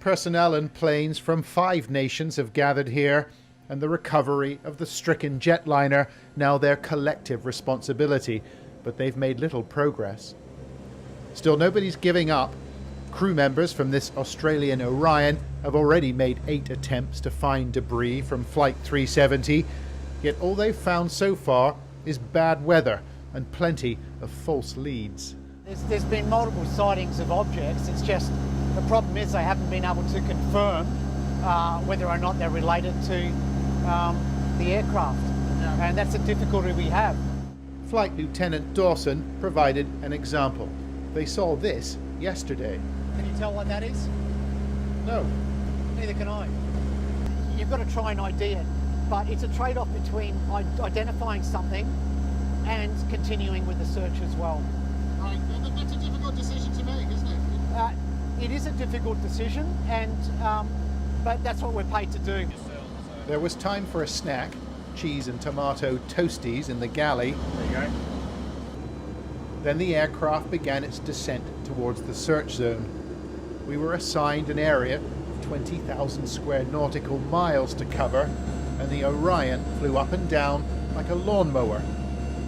Personnel and planes from 5 nations have gathered here, and the recovery of the stricken jetliner now their collective responsibility, but they've made little progress. Still, nobody's giving up. Crew members from this Australian Orion have already made 8 attempts to find debris from Flight 370, yet all they've found so far is bad weather and plenty of false leads. There's been multiple sightings of objects. It's just the problem is they haven't been able to confirm whether or not they're related to the aircraft, and that's a difficulty we have. Flight Lieutenant Dawson provided an example. They saw this yesterday. Can you tell what that is? No. Neither can I. You've got to try and ID it, but it's a trade-off between identifying something and continuing with the search as well. Right, that's a difficult decision to make, isn't it? It is a difficult decision, and but that's what we're paid to do. There was time for a snack, cheese and tomato toasties in the galley. There you go. Then the aircraft began its descent towards the search zone. We were assigned an area of 20,000 square nautical miles to cover, and the Orion flew up and down like a lawnmower.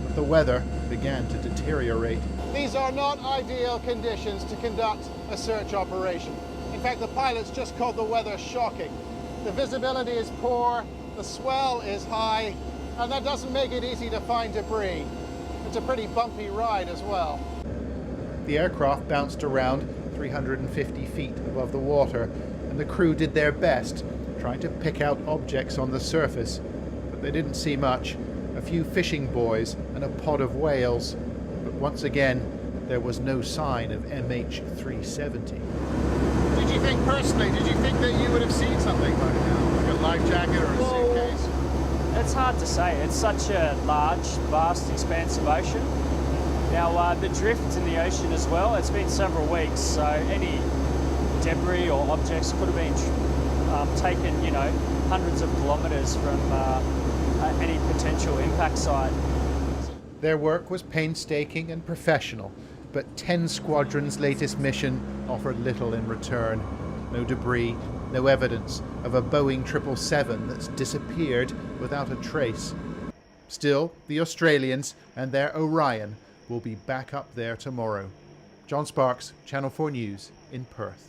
But the weather began to deteriorate. These are not ideal conditions to conduct a search operation. In fact, the pilots just called the weather shocking. The visibility is poor, the swell is high, and that doesn't make it easy to find debris. It's a pretty bumpy ride as well. The aircraft bounced around 350 feet above the water, and the crew did their best, trying to pick out objects on the surface, but they didn't see much. A few fishing buoys and a pod of whales, but once again there was no sign of MH370. Did you think personally, did you think that you would have seen something by now, like a life jacket or a suitcase? It's hard to say. It's such a large, vast expanse of ocean. Now the drift in the ocean as well, it's been several weeks, so any debris or objects could have been taken, you know, hundreds of kilometres from any potential impact site. Their work was painstaking and professional, but 10 Squadron's latest mission offered little in return. No debris, no evidence of a Boeing 777 that's disappeared without a trace. Still, the Australians and their Orion will be back up there tomorrow. John Sparks, Channel 4 News in Perth.